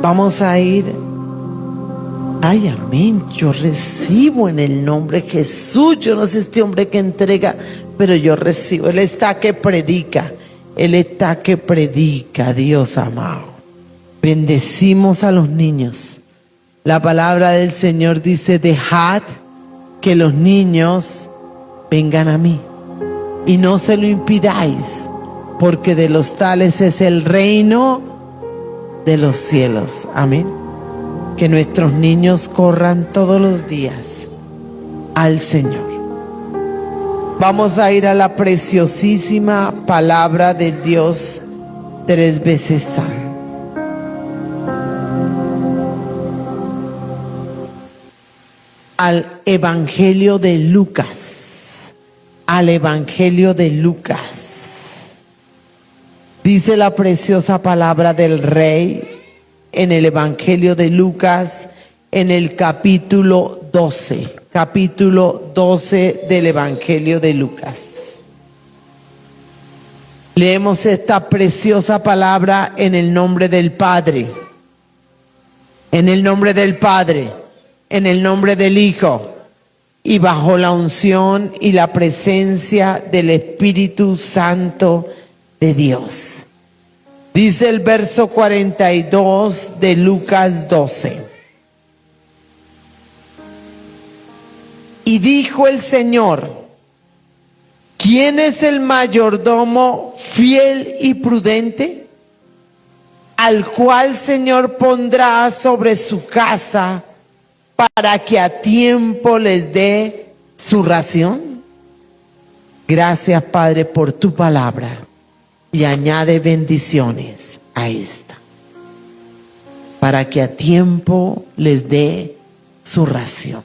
Vamos a ir. Ay, amén. Yo recibo en el nombre de Jesús. Yo no sé este hombre que entrega, pero yo recibo. Él está que predica. Él está que predica, Dios amado. Bendecimos a los niños. La palabra del Señor dice: dejad que los niños vengan a mí y no se lo impidáis, porque de los tales es el reino de los cielos. Amén. Que nuestros niños corran todos los días al Señor. Vamos a ir a la preciosísima palabra de Dios 3 veces santo. Al Evangelio de Lucas. Al Evangelio de Lucas. Dice la preciosa palabra del Rey en el Evangelio de Lucas, en el capítulo 12. Capítulo 12 del Evangelio de Lucas. Leemos esta preciosa palabra en el nombre del Padre, en el nombre del Padre, en el nombre del Hijo, y bajo la unción y la presencia del Espíritu Santo de Dios. Dice el verso 42 de Lucas 12. Y dijo el Señor: ¿quién es el mayordomo fiel y prudente, al cual Señor pondrá sobre su casa para que a tiempo les dé su ración? Gracias, Padre, por tu palabra, y añade bendiciones a esta, para que a tiempo les dé su ración.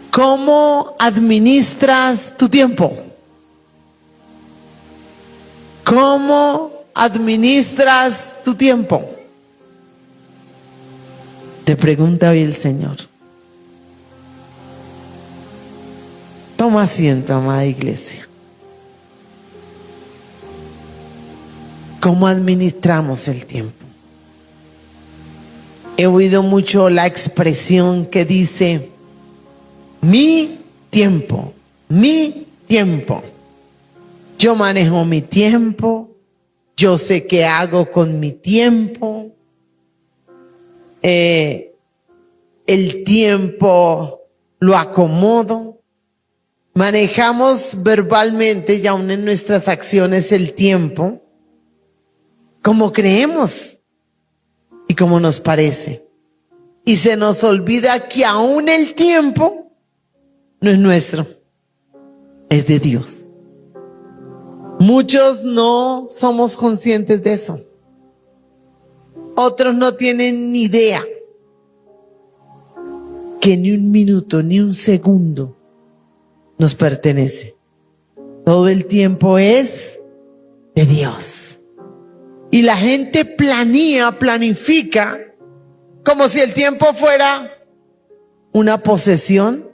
¿Cómo administras tu tiempo? ¿Cómo administras tu tiempo? Te pregunta hoy el Señor. Toma asiento, amada iglesia. ¿Cómo administramos el tiempo? He oído mucho la expresión que dice: mi tiempo, mi tiempo. Yo manejo mi tiempo, yo sé qué hago con mi tiempo. El tiempo lo acomodo. Manejamos verbalmente y aún en nuestras acciones el tiempo como creemos y como nos parece. Y se nos olvida que aún el tiempo no es nuestro, es de Dios. Muchos no somos conscientes de eso. Otros no tienen ni idea que ni un minuto, ni un segundo nos pertenece. Todo el tiempo es de Dios. Y la gente planifica como si el tiempo fuera una posesión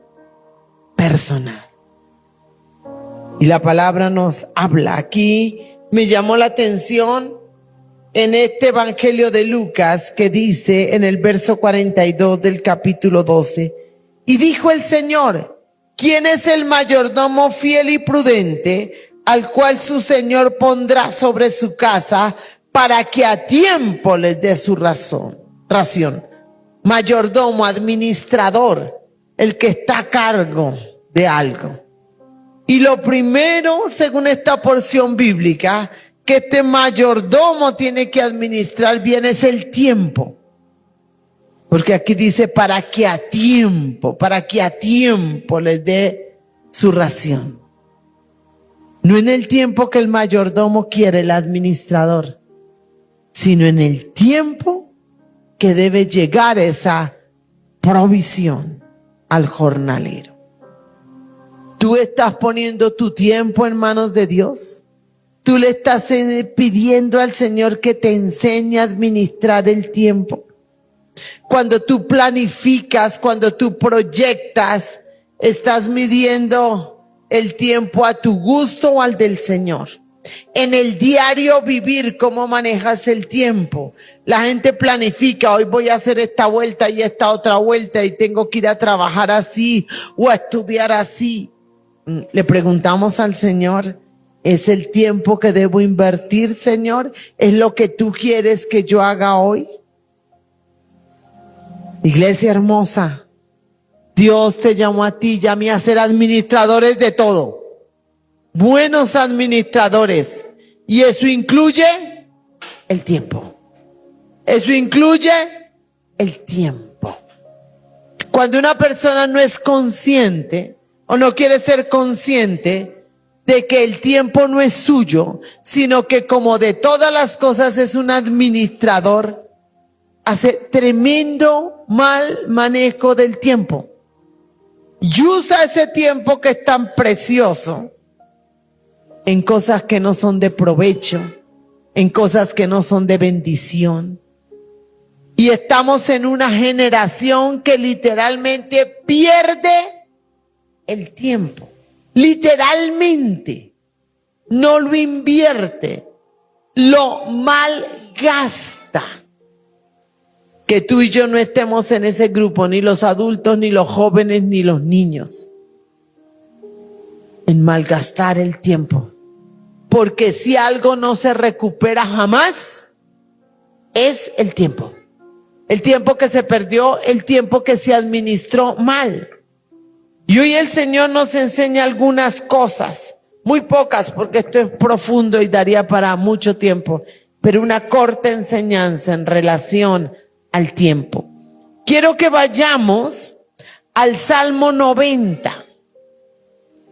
personal. Y la palabra nos habla. Aquí me llamó la atención en este Evangelio de Lucas que dice en el verso 42 del capítulo 12: y dijo el Señor: ¿quién es el mayordomo fiel y prudente, al cual su Señor pondrá sobre su casa para que a tiempo les dé su ración? Mayordomo, administrador, el que está a cargo de algo. Y lo primero, según esta porción bíblica, que este mayordomo tiene que administrar bien es el tiempo. Porque aquí dice para que a tiempo les dé su ración. No en el tiempo que el mayordomo quiere, el administrador, sino en el tiempo que debe llegar esa provisión al jornalero. ¿Tú estás poniendo tu tiempo en manos de Dios? ¿Tú le estás pidiendo al Señor que te enseñe a administrar el tiempo? Cuando tú planificas, cuando tú proyectas, ¿estás midiendo el tiempo a tu gusto o al del Señor? En el diario vivir, ¿cómo manejas el tiempo? La gente planifica, hoy voy a hacer esta vuelta y esta otra vuelta y tengo que ir a trabajar así o a estudiar así. Le preguntamos al Señor, ¿es el tiempo que debo invertir, Señor? ¿Es lo que tú quieres que yo haga hoy? Iglesia hermosa, Dios te llamó a ti y a mí a ser administradores de todo. Buenos administradores. Y eso incluye el tiempo. Eso incluye el tiempo. Cuando una persona no es consciente o no quiere ser consciente de que el tiempo no es suyo, sino que como de todas las cosas es un administrador, hace tremendo mal manejo del tiempo. Y usa ese tiempo que es tan precioso en cosas que no son de provecho, en cosas que no son de bendición. Y estamos en una generación que literalmente pierde el tiempo. Literalmente. No lo invierte. Lo malgasta. Que tú y yo no estemos en ese grupo, ni los adultos, ni los jóvenes, ni los niños. En malgastar el tiempo. Porque si algo no se recupera jamás, es el tiempo. El tiempo que se perdió, el tiempo que se administró mal. Y hoy el Señor nos enseña algunas cosas, muy pocas porque esto es profundo y daría para mucho tiempo, pero una corta enseñanza en relación al tiempo. Quiero que vayamos al Salmo 90.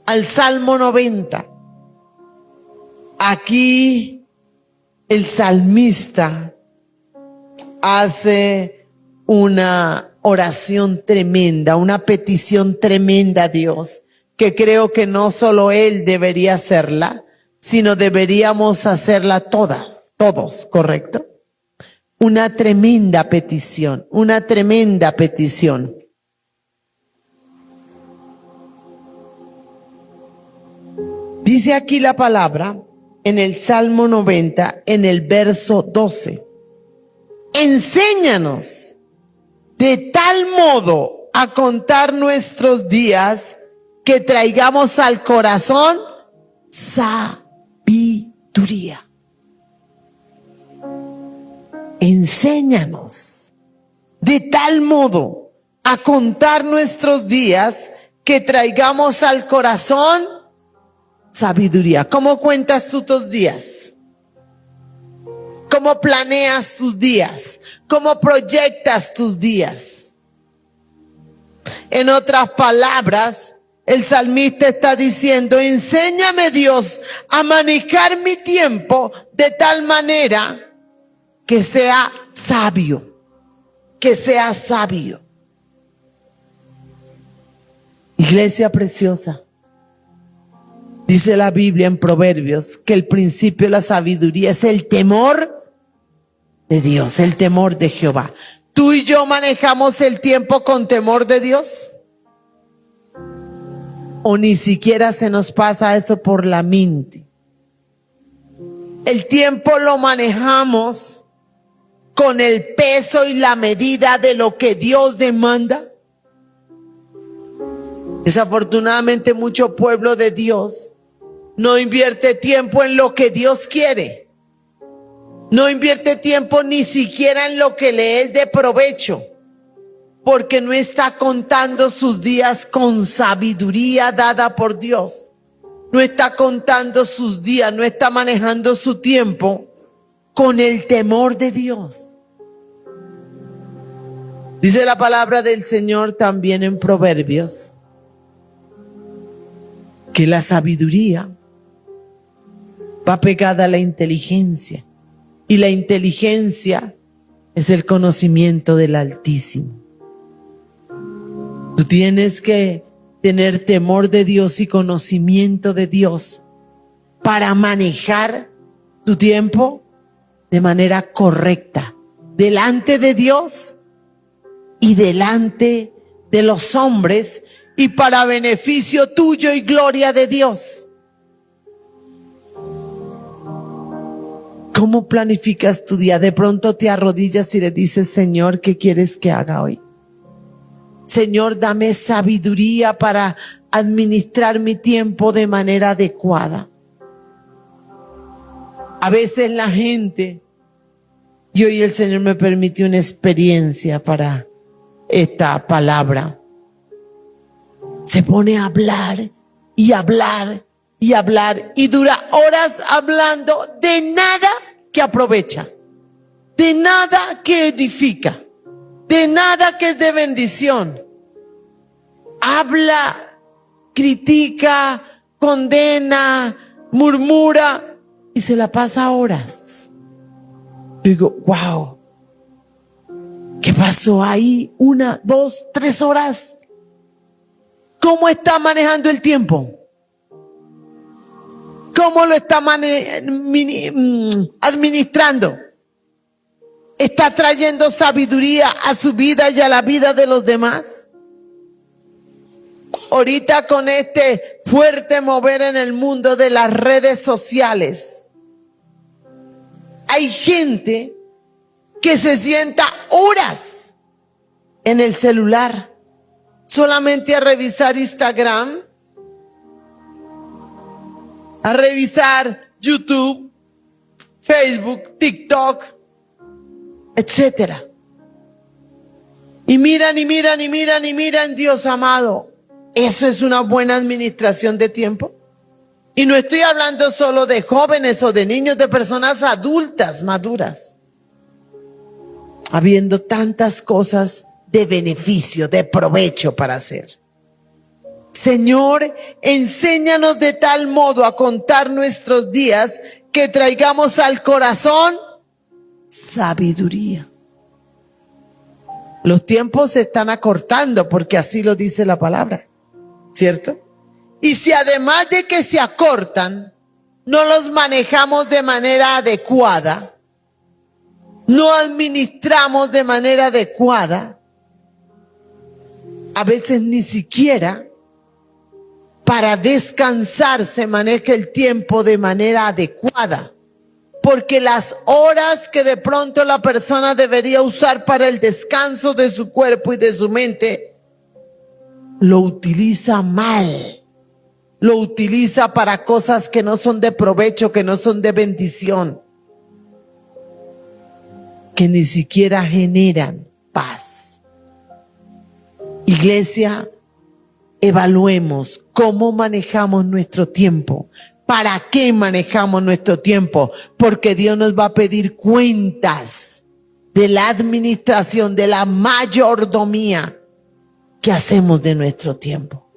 Al Salmo 90. Aquí el salmista hace una oración tremenda, una petición tremenda a Dios, que creo que no solo él debería hacerla, sino deberíamos hacerla todos, ¿correcto? Una tremenda petición, una tremenda petición. Dice aquí la palabra en el Salmo 90, en el verso 12. Enséñanos de tal modo a contar nuestros días que traigamos al corazón sabiduría. Enséñanos de tal modo a contar nuestros días que traigamos al corazón sabiduría. ¿Cómo cuentas tú tus días? ¿Cómo planeas tus días? ¿Cómo proyectas tus días? En otras palabras, el salmista está diciendo, enséñame Dios a manejar mi tiempo de tal manera que sea sabio, que sea sabio. Iglesia preciosa. Dice la Biblia en Proverbios que el principio de la sabiduría es el temor de Dios, el temor de Jehová. ¿Tú y yo manejamos el tiempo con temor de Dios? ¿O ni siquiera se nos pasa eso por la mente? El tiempo lo manejamos con el peso y la medida de lo que Dios demanda. Desafortunadamente mucho pueblo de Dios no invierte tiempo en lo que Dios quiere. No invierte tiempo ni siquiera en lo que le es de provecho, porque no está contando sus días con sabiduría dada por Dios. No está contando sus días, no está manejando su tiempo con el temor de Dios. Dice la palabra del Señor también en Proverbios que la sabiduría va pegada a la inteligencia, y la inteligencia es el conocimiento del Altísimo. Tú tienes que tener temor de Dios y conocimiento de Dios para manejar tu tiempo de manera correcta, delante de Dios y delante de los hombres, y para beneficio tuyo y gloria de Dios. ¿Cómo planificas tu día? De pronto te arrodillas y le dices, Señor, ¿qué quieres que haga hoy? Señor, dame sabiduría para administrar mi tiempo de manera adecuada. A veces la gente, y hoy el Señor me permitió una experiencia para esta palabra, se pone a hablar y hablar y hablar y dura horas hablando de nada que aprovecha, de nada que edifica, de nada que es de bendición. Habla, critica, condena, murmura y se la pasa horas. Digo, wow, ¿qué pasó ahí? 1, 2, 3 horas. ¿Cómo está manejando el tiempo? ¿Cómo lo está administrando? ¿Está trayendo sabiduría a su vida y a la vida de los demás? Ahorita con este fuerte mover en el mundo de las redes sociales, hay gente que se sienta horas en el celular, solamente a revisar Instagram, a revisar YouTube, Facebook, TikTok, etcétera. Y miran y miran y miran y miran, Dios amado. ¿Eso es una buena administración de tiempo? Y no estoy hablando solo de jóvenes o de niños, de personas adultas, maduras. Habiendo tantas cosas de beneficio, de provecho para hacer. Señor, enséñanos de tal modo a contar nuestros días que traigamos al corazón sabiduría. Los tiempos se están acortando porque así lo dice la palabra, ¿cierto? Y si además de que se acortan, no los manejamos de manera adecuada, no administramos de manera adecuada, a veces ni siquiera para descansar se maneja el tiempo de manera adecuada, porque las horas que de pronto la persona debería usar para el descanso de su cuerpo y de su mente, lo utiliza mal, lo utiliza para cosas que no son de provecho, que no son de bendición, que ni siquiera generan paz. Iglesia, evaluemos cómo manejamos nuestro tiempo. ¿Para qué manejamos nuestro tiempo? Porque Dios nos va a pedir cuentas de la administración, de la mayordomía que hacemos de nuestro tiempo.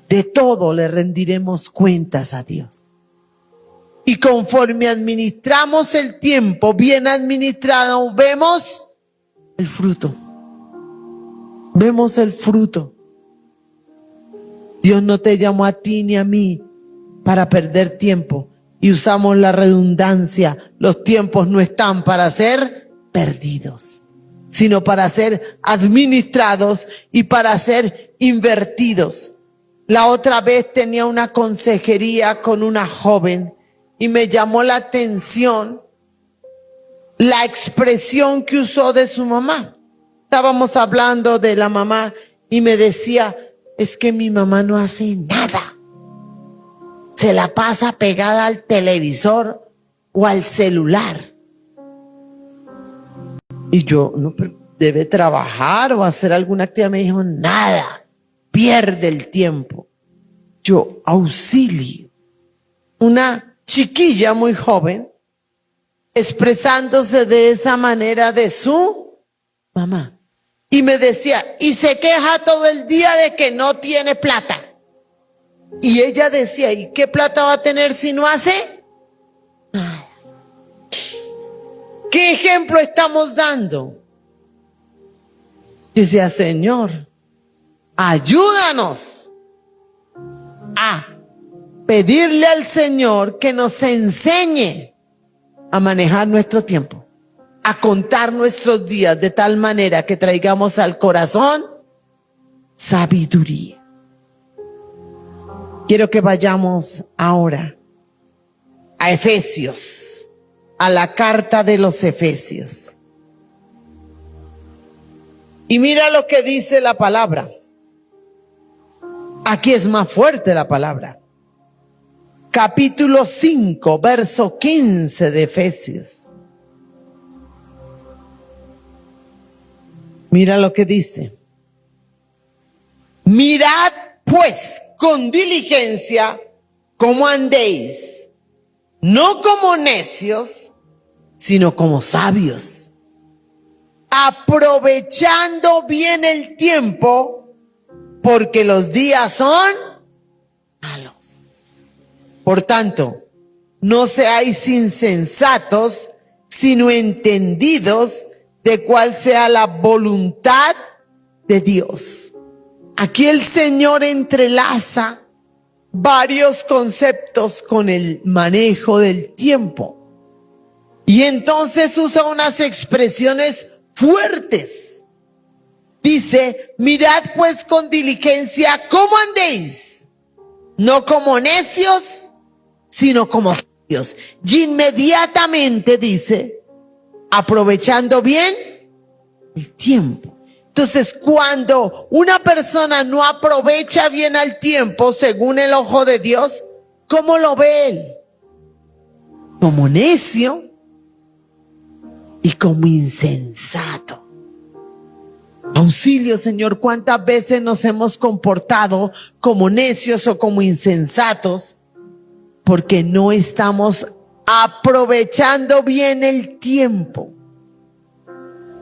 De todo le rendiremos cuentas a Dios. Y conforme administramos el tiempo bien administrado, vemos el fruto. Vemos el fruto. Dios no te llamó a ti ni a mí para perder tiempo. Y usamos la redundancia. Los tiempos no están para ser perdidos, sino para ser administrados y para ser invertidos. La otra vez tenía una consejería con una joven y me llamó la atención la expresión que usó de su mamá. Estábamos hablando de la mamá y me decía, es que mi mamá no hace nada. Se la pasa pegada al televisor o al celular. Y yo, no, pero debe trabajar o hacer alguna actividad. Me dijo, nada, pierde el tiempo. Yo, auxilio. Una chiquilla muy joven, expresándose de esa manera de su mamá. Y me decía, y se queja todo el día de que no tiene plata. Y ella decía, ¿y qué plata va a tener si no hace nada? ¿Qué ejemplo estamos dando? Yo decía, Señor, ayúdanos a pedirle al Señor que nos enseñe a manejar nuestro tiempo, a contar nuestros días de tal manera que traigamos al corazón sabiduría. Quiero que vayamos ahora a Efesios, a la carta de los Efesios. Y mira lo que dice la palabra. Aquí es más fuerte la palabra. Capítulo 5, verso 15 de Efesios. Mira lo que dice. Mirad pues con diligencia cómo andéis, no como necios, sino como sabios, aprovechando bien el tiempo, porque los días son malos. Por tanto, no seáis insensatos, sino entendidos de cuál sea la voluntad de Dios. Aquí el Señor entrelaza varios conceptos con el manejo del tiempo. Y entonces usa unas expresiones fuertes. Dice, mirad pues con diligencia cómo andéis, no como necios, sino como sabios. Y inmediatamente dice, aprovechando bien el tiempo. Entonces, cuando una persona no aprovecha bien el tiempo, según el ojo de Dios, ¿cómo lo ve él? Como necio y como insensato. Auxilio, Señor, ¿cuántas veces nos hemos comportado como necios o como insensatos? Porque no estamos aprovechando bien el tiempo.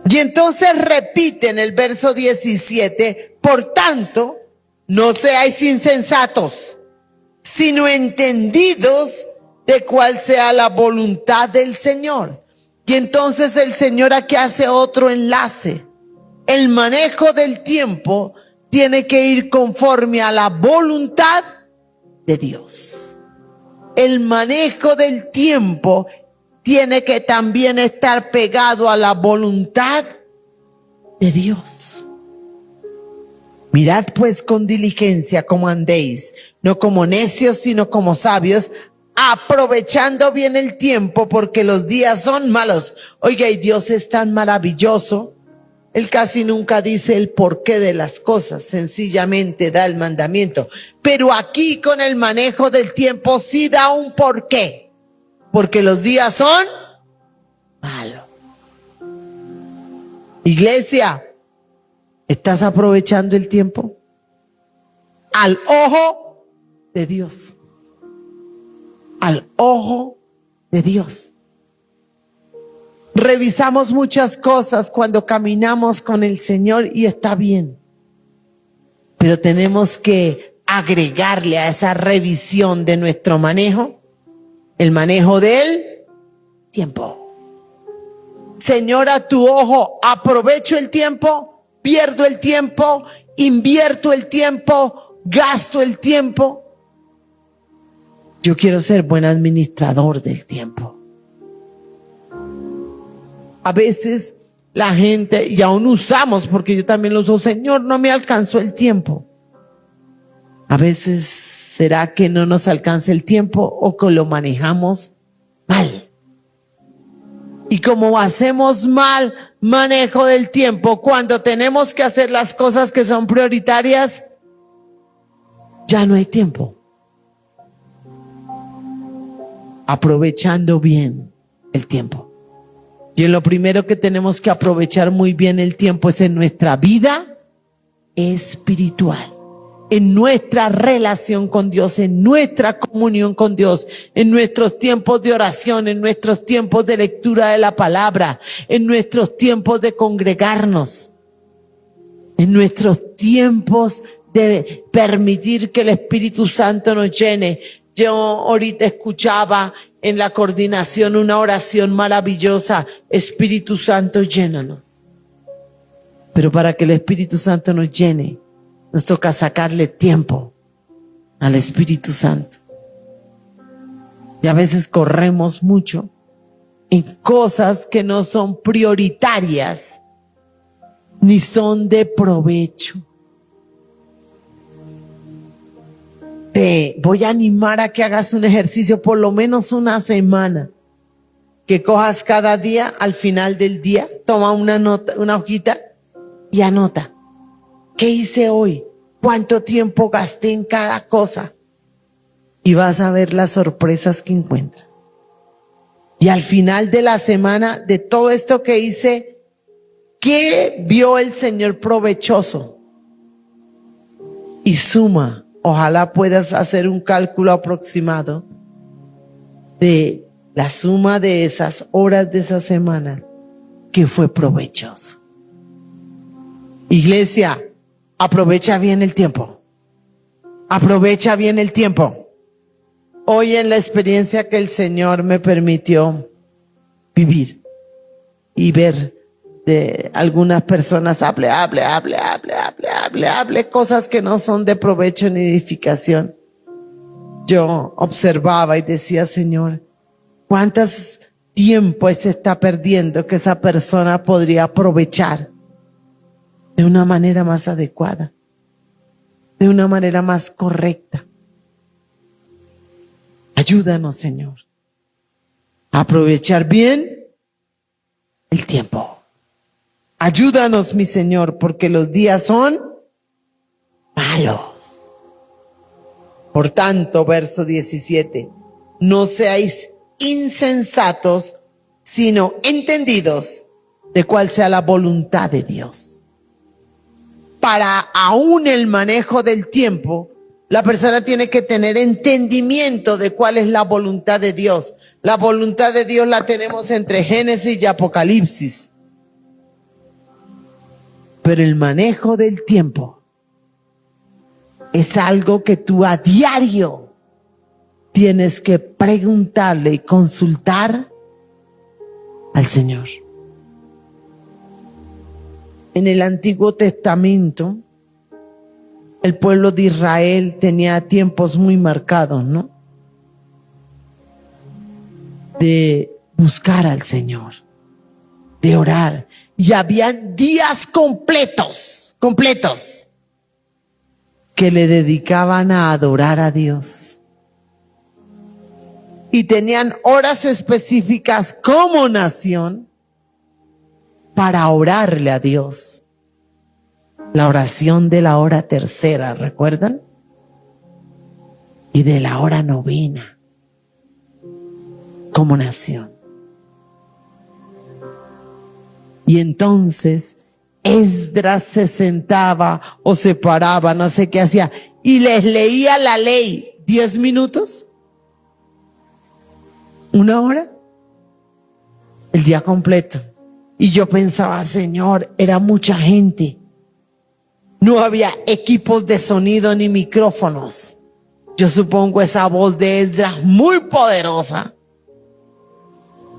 Y entonces repite en el verso 17, por tanto, no seáis insensatos, sino entendidos de cuál sea la voluntad del Señor. Y entonces el Señor aquí hace otro enlace. El manejo del tiempo tiene que ir conforme a la voluntad de Dios. El manejo del tiempo tiene que también estar pegado a la voluntad de Dios. Mirad pues con diligencia cómo andéis, no como necios, sino como sabios, aprovechando bien el tiempo, porque los días son malos. Oiga, y Dios es tan maravilloso. Él casi nunca dice el porqué de las cosas, sencillamente da el mandamiento. Pero aquí con el manejo del tiempo sí da un porqué. Porque los días son malos. Iglesia, ¿estás aprovechando el tiempo? Al ojo de Dios. Al ojo de Dios. Revisamos muchas cosas cuando caminamos con el Señor y está bien. Pero tenemos que agregarle a esa revisión de nuestro manejo el manejo del tiempo. Señor, a tu ojo, aprovecho el tiempo, pierdo el tiempo, invierto el tiempo, gasto el tiempo. Yo quiero ser buen administrador del tiempo. A veces la gente, y aún usamos, porque yo también lo uso, Señor, no me alcanzó el tiempo. A veces, ¿será que no nos alcanza el tiempo o que lo manejamos mal? Y como hacemos mal manejo del tiempo, cuando tenemos que hacer las cosas que son prioritarias, ya no hay tiempo. Aprovechando bien el tiempo. Y lo primero que tenemos que aprovechar muy bien el tiempo es en nuestra vida espiritual. En nuestra relación con Dios, en nuestra comunión con Dios, en nuestros tiempos de oración, en nuestros tiempos de lectura de la palabra, en nuestros tiempos de congregarnos, en nuestros tiempos de permitir que el Espíritu Santo nos llene. Yo ahorita escuchaba en la coordinación una oración maravillosa: Espíritu Santo, llénanos. Pero para que el Espíritu Santo nos llene, nos toca sacarle tiempo al Espíritu Santo. Y a veces corremos mucho en cosas que no son prioritarias ni son de provecho. Te voy a animar a que hagas un ejercicio por lo menos una semana. Que cojas cada día, al final del día, toma una nota, una hojita y anota. ¿Qué hice hoy? ¿Cuánto tiempo gasté en cada cosa? Y vas a ver las sorpresas que encuentras. Y al final de la semana, de todo esto que hice, ¿qué vio el Señor provechoso? Y suma. Ojalá puedas hacer un cálculo aproximado de la suma de esas horas de esa semana que fue provechoso. Iglesia, aprovecha bien el tiempo. Aprovecha bien el tiempo. Hoy en la experiencia que el Señor me permitió vivir y ver de algunas personas, hable cosas que no son de provecho ni edificación. Yo observaba y decía, Señor, ¿cuántos tiempo se está perdiendo que esa persona podría aprovechar de una manera más adecuada, de una manera más correcta? Ayúdanos, Señor, a aprovechar bien el tiempo. Ayúdanos, mi Señor, porque los días son malos. Por tanto, verso 17, no seáis insensatos, sino entendidos de cuál sea la voluntad de Dios. Para aún el manejo del tiempo, la persona tiene que tener entendimiento de cuál es la voluntad de Dios. La voluntad de Dios la tenemos entre Génesis y Apocalipsis. Pero el manejo del tiempo es algo que tú a diario tienes que preguntarle y consultar al Señor. En el Antiguo Testamento, el pueblo de Israel tenía tiempos muy marcados, ¿no? De buscar al Señor, de orar. Y había días completos, que le dedicaban a adorar a Dios. Y tenían horas específicas como nación para orarle a Dios. La oración de la hora tercera, ¿recuerdan? Y de la hora novena, como nación. Y entonces Esdras se sentaba o se paraba, no sé qué hacía, y les leía la ley. 10 minutos, 1 hora, el día completo. Y yo pensaba, Señor, era mucha gente. No había equipos de sonido ni micrófonos. Yo supongo esa voz de Esdras muy poderosa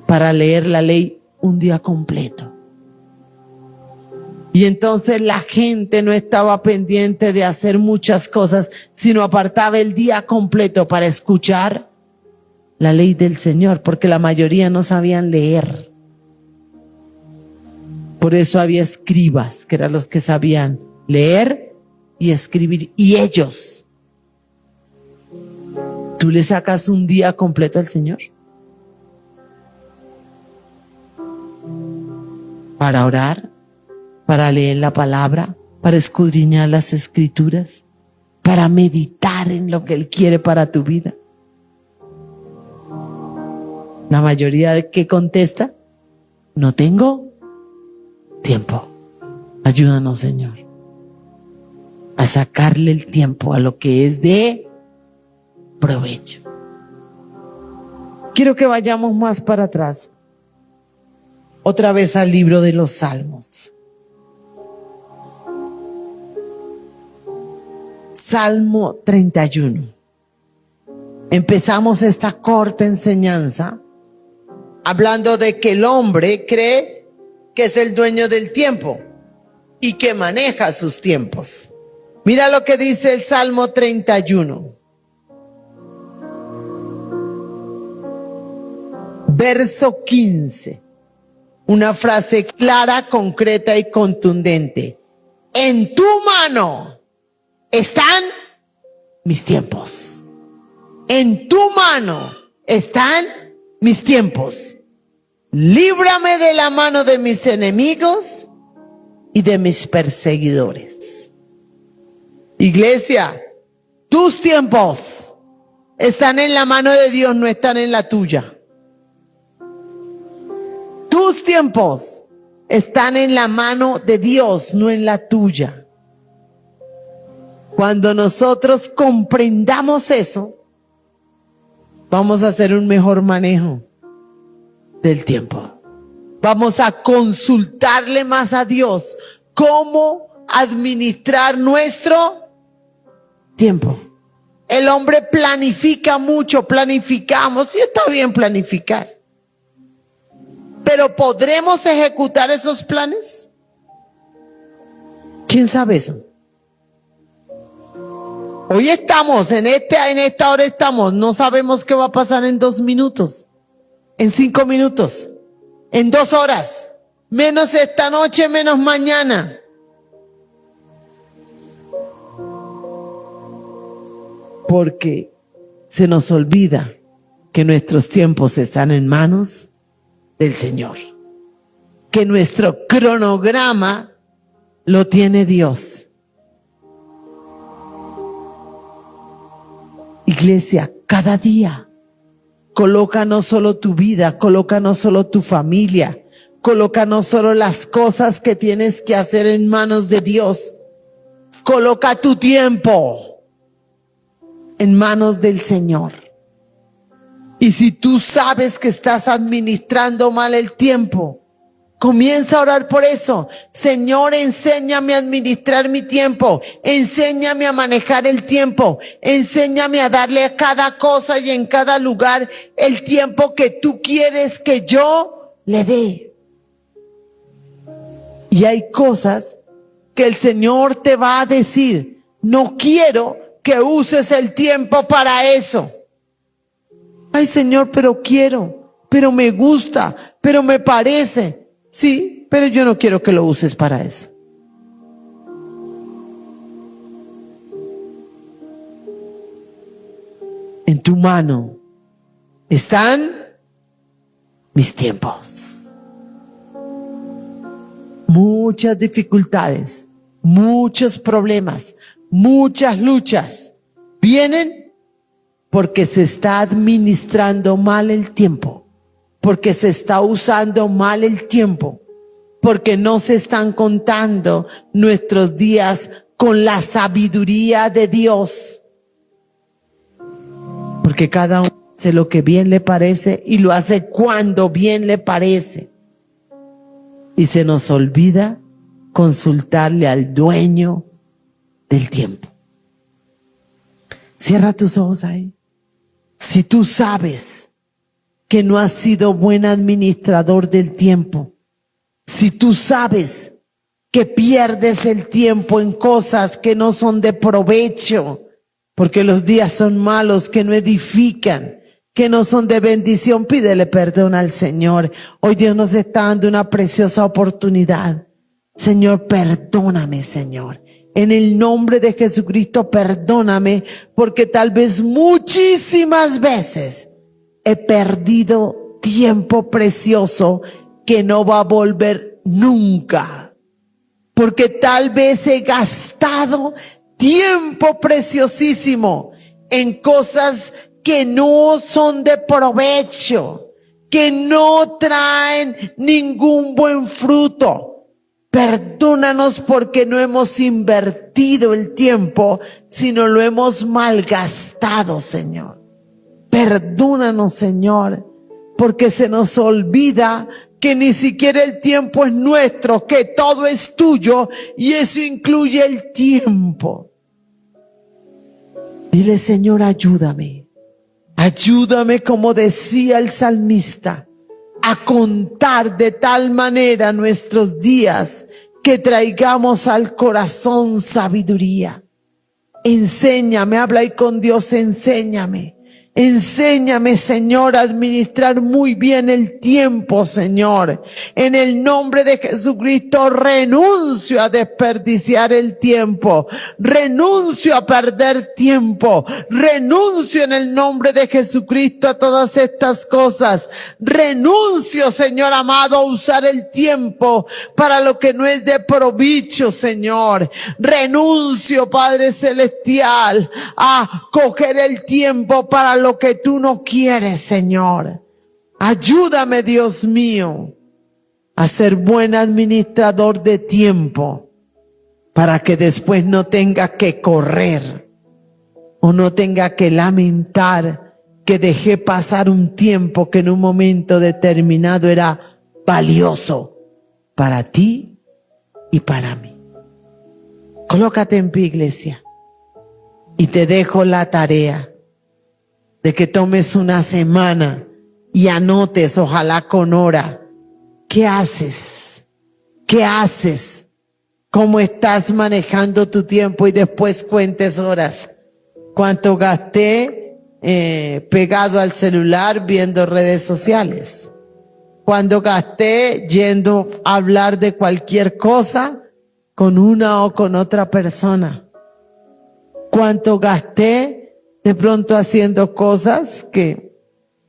para leer la ley un día completo. Y entonces la gente no estaba pendiente de hacer muchas cosas, sino apartaba el día completo para escuchar la ley del Señor, porque la mayoría no sabían leer. Por eso había escribas, que eran los que sabían leer y escribir. Y ellos, ¿tú le sacas un día completo al Señor? Para orar, para leer la palabra, para escudriñar las escrituras, para meditar en lo que Él quiere para tu vida. La mayoría de que contesta, no tengo tiempo. Ayúdanos, Señor, a sacarle el tiempo a lo que es de provecho. Quiero que vayamos más para atrás, otra vez al libro de los Salmos. Salmo 31. Empezamos esta corta enseñanza hablando de que el hombre cree que es el dueño del tiempo y que maneja sus tiempos. Mira lo que dice el Salmo 31. Verso 15. Una frase clara, concreta y contundente. En tu mano están mis tiempos. En tu mano están mis tiempos. Líbrame de la mano de mis enemigos y de mis perseguidores. Iglesia, tus tiempos están en la mano de Dios, no están en la tuya. Tus tiempos están en la mano de Dios, no en la tuya. Cuando nosotros comprendamos eso, vamos a hacer un mejor manejo del tiempo. Vamos a consultarle más a Dios cómo administrar nuestro tiempo. El hombre planifica mucho, planificamos, y está bien planificar. Pero ¿podremos ejecutar esos planes? ¿Quién sabe eso? Hoy estamos, en esta hora estamos, no sabemos qué va a pasar en 2 minutos, en 5 minutos, en 2 horas, menos esta noche, menos mañana. Porque se nos olvida que nuestros tiempos están en manos del Señor, que nuestro cronograma lo tiene Dios. Iglesia, cada día coloca no solo tu vida, coloca no solo tu familia, coloca no solo las cosas que tienes que hacer en manos de Dios, coloca tu tiempo en manos del Señor. Y si tú sabes que estás administrando mal el tiempo, comienza a orar por eso. Señor, enséñame a administrar mi tiempo. Enséñame a manejar el tiempo. Enséñame a darle a cada cosa y en cada lugar el tiempo que tú quieres que yo le dé. Y hay cosas que el Señor te va a decir, no quiero que uses el tiempo para eso. Ay, Señor, pero quiero, pero me gusta, pero me parece. Sí, pero yo no quiero que lo uses para eso. En tu mano están mis tiempos. Muchas dificultades, muchos problemas, muchas luchas vienen porque se está administrando mal el tiempo, porque se está usando mal el tiempo, porque no se están contando nuestros días con la sabiduría de Dios. Porque cada uno hace lo que bien le parece y lo hace cuando bien le parece. Y se nos olvida consultarle al dueño del tiempo. Cierra tus ojos ahí. Si tú sabes que no has sido buen administrador del tiempo, si tú sabes que pierdes el tiempo en cosas que no son de provecho, porque los días son malos, que no edifican, que no son de bendición, pídele perdón al Señor. Hoy Dios nos está dando una preciosa oportunidad. Señor, perdóname, Señor. En el nombre de Jesucristo, perdóname, porque tal vez muchísimas veces he perdido tiempo precioso que no va a volver nunca. Porque tal vez he gastado tiempo preciosísimo en cosas que no son de provecho, que no traen ningún buen fruto. Perdónanos porque no hemos invertido el tiempo, sino lo hemos malgastado, Señor. Perdónanos, Señor, porque se nos olvida que ni siquiera el tiempo es nuestro, que todo es tuyo y eso incluye el tiempo. Dile, Señor, ayúdame. Ayúdame, como decía el salmista, a contar de tal manera nuestros días que traigamos al corazón sabiduría. Enséñame, habla ahí con Dios, enséñame. Enséñame, Señor, a administrar muy bien el tiempo, Señor. En el nombre de Jesucristo, renuncio a desperdiciar el tiempo. Renuncio a perder tiempo. Renuncio en el nombre de Jesucristo a todas estas cosas. Renuncio, Señor amado, a usar el tiempo para lo que no es de provecho, Señor. Renuncio, Padre Celestial, a coger el tiempo para lo que tú no quieres, Señor. Ayúdame, Dios mío, a ser buen administrador de tiempo para que después no tenga que correr o no tenga que lamentar que dejé pasar un tiempo que en un momento determinado era valioso para ti y para mí. Colócate en pie, iglesia, y te dejo la tarea de que tomes una semana y anotes, ojalá con hora, ¿qué haces? ¿Qué haces? ¿Cómo estás manejando tu tiempo? Y después cuentes horas. ¿Cuánto gasté pegado al celular viendo redes sociales? ¿Cuánto gasté yendo a hablar de cualquier cosa con una o con otra persona? ¿Cuánto gasté de pronto haciendo cosas que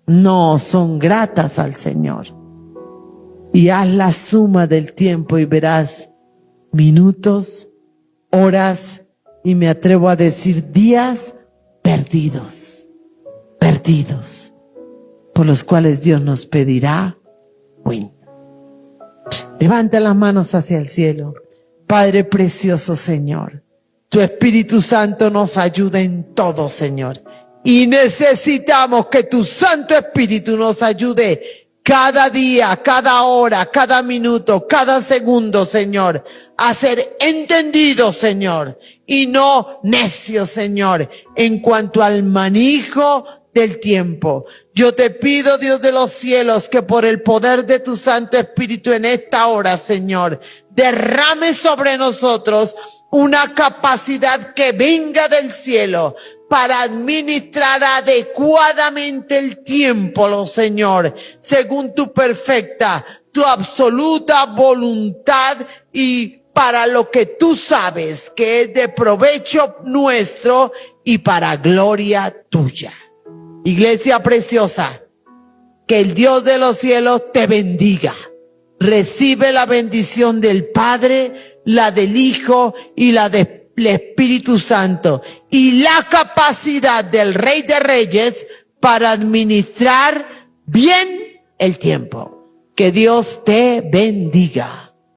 no son gratas al Señor? Y haz la suma del tiempo y verás minutos, horas y me atrevo a decir días perdidos, por los cuales Dios nos pedirá cuentas. Levanta las manos hacia el cielo. Padre precioso, Señor, tu Espíritu Santo nos ayuda en todo, Señor. Y necesitamos que tu Santo Espíritu nos ayude cada día, cada hora, cada minuto, cada segundo, Señor, a ser entendidos, Señor, y no necios, Señor, en cuanto al manejo del tiempo. Yo te pido, Dios de los cielos, que por el poder de tu Santo Espíritu en esta hora, Señor, derrame sobre nosotros una capacidad que venga del cielo para administrar adecuadamente el tiempo, Señor, según tu perfecta, tu absoluta voluntad y para lo que tú sabes que es de provecho nuestro y para gloria tuya. Iglesia preciosa, que el Dios de los cielos te bendiga. Recibe la bendición del Padre, la del Hijo y la del Espíritu Santo y la capacidad del Rey de Reyes para administrar bien el tiempo. Que Dios te bendiga.